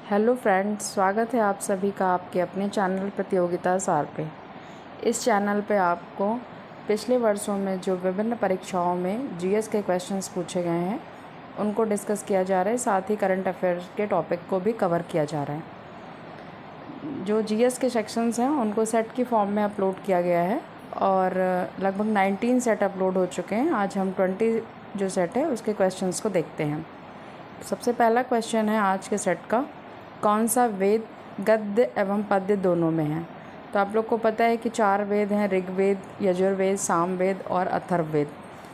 Hello friends, स्वागत है आप सभी का आपके अपने चैनल प्रतियोगिता सार पे। इस चैनल पे आपको पिछले वर्षों में जो विभिन्न परीक्षाओं में जीएस के क्वेश्चंस पूछे गए हैं उनको डिस्कस किया जा रहा है, साथ ही करंट अफेयर्स के टॉपिक को भी कवर किया जा रहा है। जो जीएस के सेक्शंस हैं उनको सेट की फॉर्म में अपलोड किया गया है और लगभग 19 सेट अपलोड हो चुके हैं। आज हम 20 जो सेट है उसके क्वेश्चंस को देखते हैं। सबसे पहला क्वेश्चन है आज के सेट का, कौन सा वेद गद्य एवं पद्य दोनों में है। तो आप लोग को पता है कि 4 वेद हैं, ऋग्वेद, यजुर्वेद, सामवेद और अथर्ववेद।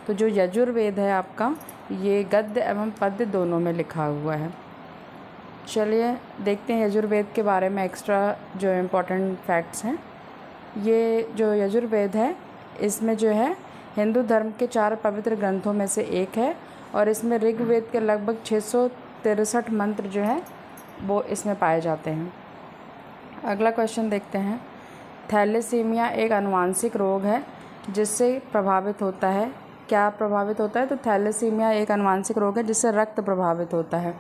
तो जो यजुर्वेद है आपका, ये गद्य एवं पद्य दोनों में लिखा हुआ है। चलिए देखते हैं यजुर्वेद के बारे में एक्स्ट्रा जो इम्पोर्टेंट फैक्ट्स हैं। ये जो यजुर्वेद है इसमें जो है हिंदू धर्म के 4 पवित्र ग्रंथों में से एक है और इसमें ऋग्वेद के लगभग 663 मंत्र जो है वो इसमें पाए जाते हैं। अगला क्वेश्चन देखते हैं। थैलेसीमिया एक आनुवांशिक रोग है जिससे प्रभावित होता है। क्या प्रभावित होता है? तो थैलेसीमिया एक आनुवांशिक रोग है जिससे रक्त प्रभावित होता है।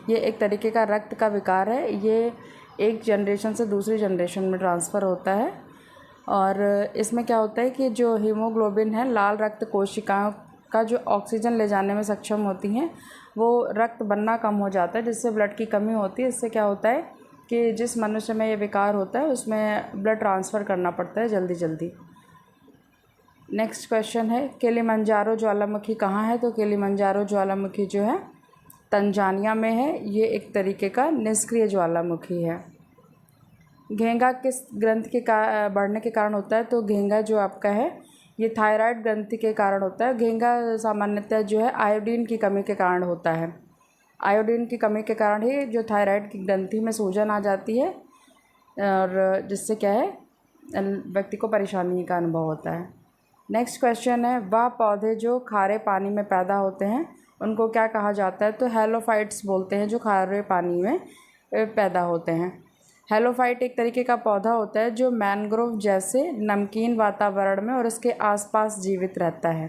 ये एक तरीके का रक्त का विकार है। ये एक जनरेशन से दूसरी जनरेशन में ट्रांसफ़र होता है और इसमें क्या होता है कि जो हीमोग्लोबिन है, लाल रक्त कोशिकाओं का जो ऑक्सीजन ले जाने में सक्षम होती हैं, वो रक्त बनना कम हो जाता है जिससे ब्लड की कमी होती है। इससे क्या होता है कि जिस मनुष्य में ये विकार होता है उसमें ब्लड ट्रांसफ़र करना पड़ता है जल्दी जल्दी। नेक्स्ट क्वेश्चन है, किलिमंजारो ज्वालामुखी कहाँ है? तो किलिमंजारो ज्वालामुखी जो है तंजानिया में है। ये एक तरीके का निष्क्रिय ज्वालामुखी है। घेंगा किस ग्रंथि के बढ़ने के कारण होता है? तो घेंगा जो आपका है ये थायराइड ग्रंथि के कारण होता है। घेंगा सामान्यतः जो है आयोडीन की कमी के कारण होता है। आयोडीन की कमी के कारण ही जो थायराइड की ग्रंथि में सूजन आ जाती है और जिससे क्या है व्यक्ति को परेशानी का अनुभव होता है। नेक्स्ट क्वेश्चन है, वह पौधे जो खारे पानी में पैदा होते हैं उनको क्या कहा जाता है? तो हेलोफाइट्स बोलते हैं, जो खारे पानी में पैदा होते हैं। हेलोफाइट एक तरीके का पौधा होता है जो मैंग्रोव जैसे नमकीन वातावरण में और उसके आसपास जीवित रहता है।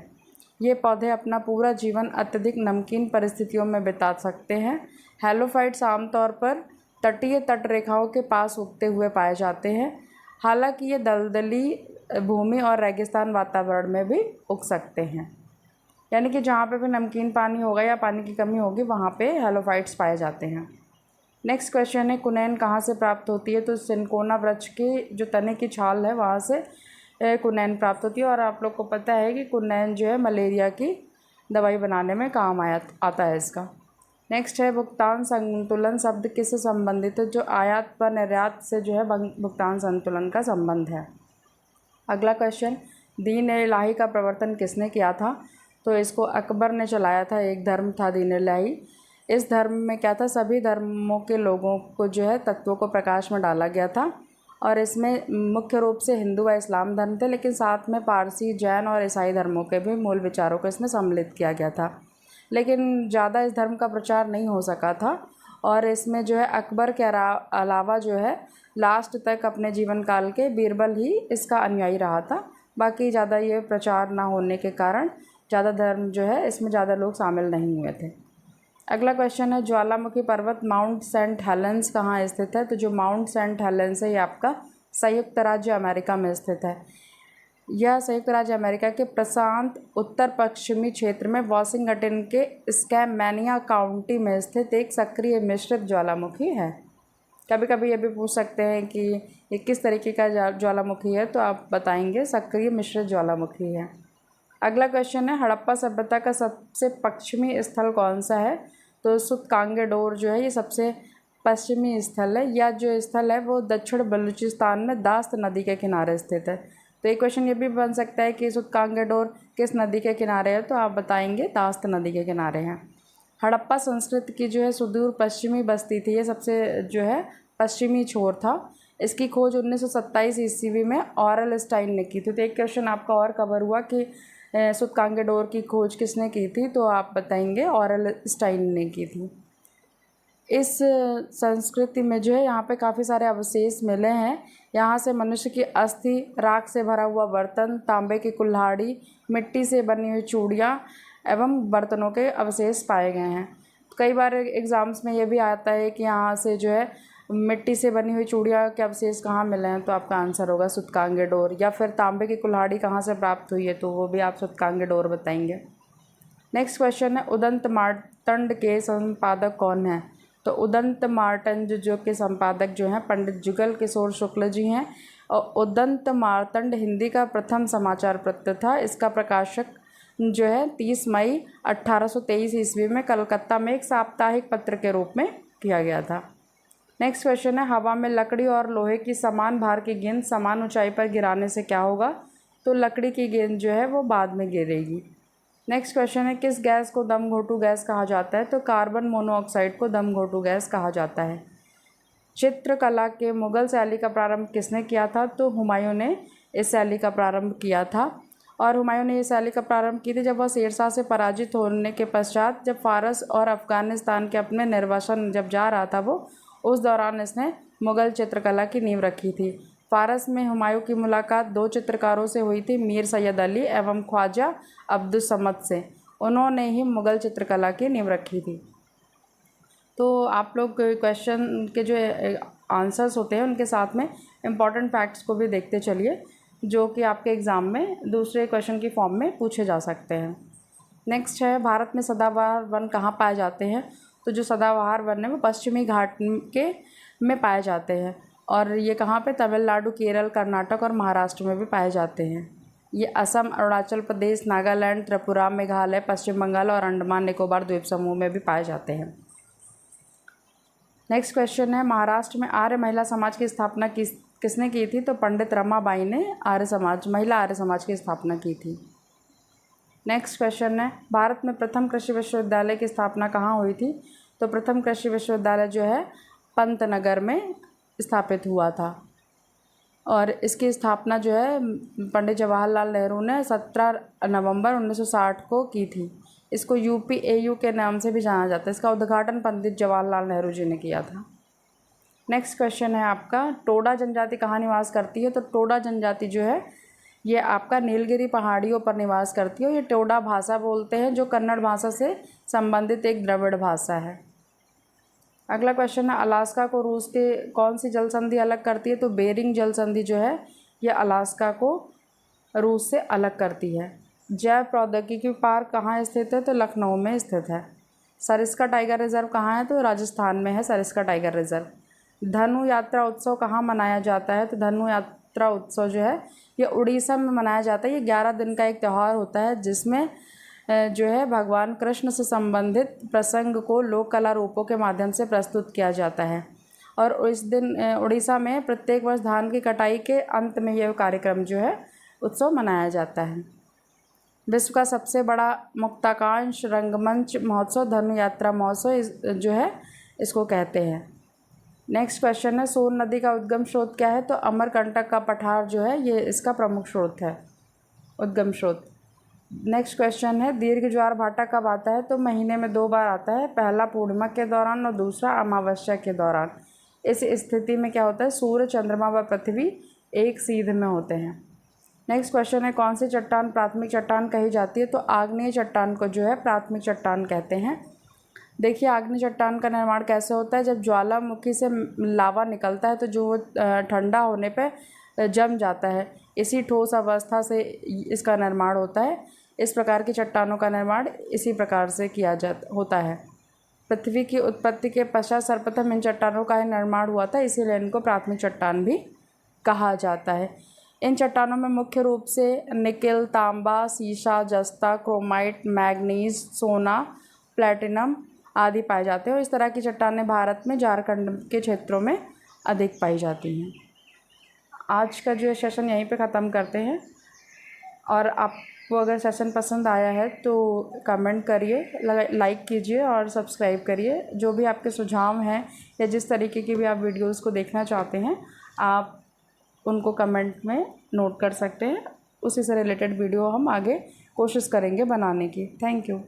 ये पौधे अपना पूरा जीवन अत्यधिक नमकीन परिस्थितियों में बिता सकते हैं। हेलोफाइट्स आमतौर पर तटीय तटरेखाओं के पास उगते हुए पाए जाते हैं। हालांकि ये दलदली भूमि और रेगिस्तान वातावरण में भी उग सकते हैं, यानी कि जहाँ पे भी नमकीन पानी होगा या पानी की कमी होगी वहाँ पे हेलोफाइट्स पाए जाते हैं। नेक्स्ट क्वेश्चन है, कुनैन कहाँ से प्राप्त होती है? तो सिनकोना वृक्ष की जो तने की छाल है वहाँ से कुनैन प्राप्त होती है और आप लोग को पता है कि कुनैन जो है मलेरिया की दवाई बनाने में काम आता है इसका। नेक्स्ट है, भुगतान संतुलन शब्द किससे संबंधित है? जो आयात व निर्यात से जो है भुगतान संतुलन का संबंध है। अगला क्वेश्चन, दीन इलाही का प्रवर्तन किसने किया था? तो इसको अकबर ने चलाया था। एक धर्म था दीन इलाही। इस धर्म में क्या था, सभी धर्मों के लोगों को जो है तत्वों को प्रकाश में डाला गया था और इसमें मुख्य रूप से हिंदू व इस्लाम धर्म थे, लेकिन साथ में पारसी, जैन और ईसाई धर्मों के भी मूल विचारों को इसमें सम्मिलित किया गया था। लेकिन ज़्यादा इस धर्म का प्रचार नहीं हो सका था और इसमें जो है अकबर के अलावा जो है लास्ट तक अपने जीवन काल के बीरबल ही इसका अनुयायी रहा था। बाकी ज़्यादा ये प्रचार ना होने के कारण ज़्यादा धर्म जो है इसमें ज़्यादा लोग शामिल नहीं हुए थे। अगला क्वेश्चन है, ज्वालामुखी पर्वत माउंट सेंट हेलेंस कहाँ स्थित है? तो जो माउंट सेंट हेलेंस है ये आपका संयुक्त राज्य अमेरिका में स्थित है। यह संयुक्त राज्य अमेरिका के प्रशांत उत्तर पश्चिमी क्षेत्र में वॉशिंगटन के स्कैमेनिया काउंटी में स्थित एक सक्रिय मिश्रित ज्वालामुखी है। कभी कभी ये भी पूछ सकते हैं कि ये किस तरीके का ज्वालामुखी है, तो आप बताएंगे सक्रिय मिश्रित ज्वालामुखी है। अगला क्वेश्चन है, हड़प्पा सभ्यता का सबसे पश्चिमी स्थल कौन सा है? तो सूतकांगेडोर जो है ये सबसे पश्चिमी स्थल है। यह जो स्थल है वो दक्षिण बलूचिस्तान में दास्त नदी के किनारे स्थित है। तो एक क्वेश्चन ये भी बन सकता है कि सूतकांगेडोर किस नदी के किनारे है, तो आप बताएंगे दास्त नदी के किनारे हैं। हड़प्पा संस्कृति की जो है सुदूर पश्चिमी बस्ती थी, ये सबसे जो है पश्चिमी छोर था। इसकी खोज 1927 ईस्वी में ऑरल स्टाइन ने की थी। तो एक क्वेश्चन आपका और कवर हुआ कि सूतकांगेडोर की खोज किसने की थी, तो आप बताएंगे ऑरल स्टाइन ने की थी। इस संस्कृति में जो है यहाँ पे काफ़ी सारे अवशेष मिले हैं। यहाँ से मनुष्य की अस्थि, राख से भरा हुआ बर्तन, तांबे की कुल्हाड़ी, मिट्टी से बनी हुई चूड़ियाँ एवं बर्तनों के अवशेष पाए गए हैं। कई बार एग्ज़ाम्स में ये भी आता है कि यहाँ से जो है मिट्टी से बनी हुई चूड़ियाँ के अवशेष कहाँ मिले हैं, तो आपका आंसर होगा सूतकांगे डोर। या फिर तांबे की कुल्हाड़ी कहाँ से प्राप्त हुई है, तो वो भी आप सूतकांगे डोर बताएंगे। नेक्स्ट क्वेश्चन है उदंत मार्तंड के संपादक कौन है? तो उदंत मार्तंड जो के संपादक जो हैं पंडित जुगल किशोर शुक्ल जी हैं। और उदंत मार्तंड हिंदी का प्रथम समाचार पत्र था। इसका प्रकाशक जो है 30 मई 1823 ईस्वी में कलकत्ता में एक साप्ताहिक पत्र के रूप में किया गया था। नेक्स्ट क्वेश्चन है हवा में लकड़ी और लोहे की समान भार की गेंद समान ऊंचाई पर गिराने से क्या होगा? तो लकड़ी की गेंद जो है वो बाद में गिरेगी। नेक्स्ट क्वेश्चन है किस गैस को दम घोटू गैस कहा जाता है? तो कार्बन मोनोऑक्साइड को दम घोटू गैस कहा जाता है। चित्रकला के मुगल शैली का प्रारंभ किसने किया था? तो हुमायूं ने इस शैली का प्रारंभ किया था। और हुमायूं ने इस शैली का प्रारंभ की थी जब वह शेरशाह से पराजित होने के पश्चात जब फ़ारस और अफ़गानिस्तान के अपने निर्वासन जब जा रहा था वो, उस दौरान इसने मुग़ल चित्रकला की नींव रखी थी। फ़ारस में हुमायूं की मुलाकात 2 चित्रकारों से हुई थी, मीर सैयद अली एवं ख्वाजा अब्दुस समद से। उन्होंने ही मुग़ल चित्रकला की नींव रखी थी। तो आप लोग क्वेश्चन के जो आंसर्स होते हैं उनके साथ में इम्पॉर्टेंट फैक्ट्स को भी देखते चलिए, जो कि आपके एग्ज़ाम में दूसरे क्वेश्चन की फॉर्म में पूछे जा सकते हैं। नेक्स्ट है भारत में सदाबहार वन कहाँ पाए जाते हैं? तो जो सदाबहार वन है वो पश्चिमी घाट के में पाए जाते हैं। और ये कहाँ पे? तमिलनाडु, केरल, कर्नाटक और महाराष्ट्र में भी पाए जाते हैं। ये असम, अरुणाचल प्रदेश, नागालैंड, त्रिपुरा, मेघालय, पश्चिम बंगाल और अंडमान निकोबार द्वीप समूह में भी पाए जाते हैं। नेक्स्ट क्वेश्चन है महाराष्ट्र में आर्य महिला समाज की स्थापना किसने की थी? तो पंडित रमाबाई ने महिला आर्य समाज की स्थापना की थी। नेक्स्ट क्वेश्चन है भारत में प्रथम कृषि विश्वविद्यालय की स्थापना कहाँ हुई थी? तो प्रथम कृषि विश्वविद्यालय जो है पंतनगर में स्थापित हुआ था। और इसकी स्थापना जो है पंडित जवाहरलाल नेहरू ने 17 नवंबर 1960 को की थी। इसको UPAU के नाम से भी जाना जाता है। इसका उद्घाटन पंडित जवाहरलाल नेहरू जी ने किया था। नेक्स्ट क्वेश्चन है आपका टोडा जनजाति कहाँ निवास करती है? तो टोडा जनजाति जो है ये आपका नीलगिरी पहाड़ियों पर निवास करती है। ये टोडा भाषा बोलते हैं जो कन्नड़ भाषा से संबंधित एक द्रविड़ भाषा है। अगला क्वेश्चन है अलास्का को रूस के कौन सी जल संधि अलग करती है? तो बेरिंग जल संधि जो है ये अलास्का को रूस से अलग करती है। जैव प्रौद्योगिकी पार्क कहाँ स्थित है? तो लखनऊ में स्थित है। सरिस्का टाइगर रिजर्व कहाँ है? तो राजस्थान में है सरिस्का टाइगर रिजर्व। धनु यात्रा उत्सव कहाँ मनाया जाता है? तो धनु यात्रा उत्सव जो है ये उड़ीसा में मनाया जाता है। ये 11 दिन का एक त्यौहार होता है जिसमें जो है भगवान कृष्ण से संबंधित प्रसंग को लोक कला रूपों के माध्यम से प्रस्तुत किया जाता है। और इस दिन उड़ीसा में प्रत्येक वर्ष धान की कटाई के अंत में यह कार्यक्रम जो है उत्सव मनाया जाता है। विश्व का सबसे बड़ा मुक्ताकांश रंगमंच महोत्सव धनु यात्रा महोत्सव जो है इसको कहते हैं। नेक्स्ट क्वेश्चन है सोन नदी का उद्गम स्रोत क्या है? तो अमरकंटक का पठार जो है ये इसका प्रमुख स्रोत है, उद्गम स्रोत। नेक्स्ट क्वेश्चन है दीर्घ ज्वार भाटा कब आता है? तो महीने में 2 बार आता है, पहला पूर्णिमा के दौरान और दूसरा अमावस्या के दौरान। इस स्थिति में क्या होता है सूर्य, चंद्रमा व पृथ्वी एक सीध में होते हैं। नेक्स्ट क्वेश्चन है कौन सी चट्टान प्राथमिक चट्टान कही जाती है? तो आग्नेय चट्टान को जो है प्राथमिक चट्टान कहते हैं। देखिए आग्नेय चट्टान का निर्माण कैसे होता है, जब ज्वालामुखी से लावा निकलता है तो जो ठंडा होने पे जम जाता है, इसी ठोस अवस्था से इसका निर्माण होता है। इस प्रकार की चट्टानों का निर्माण इसी प्रकार से होता है। पृथ्वी की उत्पत्ति के पश्चात सर्वप्रथम इन चट्टानों का ही निर्माण हुआ था, इसीलिए इनको प्राथमिक चट्टान भी कहा जाता है। इन चट्टानों में मुख्य रूप से निकेल, तांबा, सीसा, जस्ता, क्रोमाइट, मैग्नीज, सोना, प्लैटिनम आदि पाए जाते हैं। और इस तरह की चट्टानें भारत में झारखंड के क्षेत्रों में अधिक पाई जाती हैं। आज का जो सेशन यहीं पे ख़त्म करते हैं। और आपको अगर सेशन पसंद आया है तो कमेंट करिए, लाइक कीजिए और सब्सक्राइब करिए। जो भी आपके सुझाव हैं या जिस तरीके की भी आप वीडियोज़ को देखना चाहते हैं आप उनको कमेंट में नोट कर सकते हैं। उसी से रिलेटेड वीडियो हम आगे कोशिश करेंगे बनाने की। Thank you.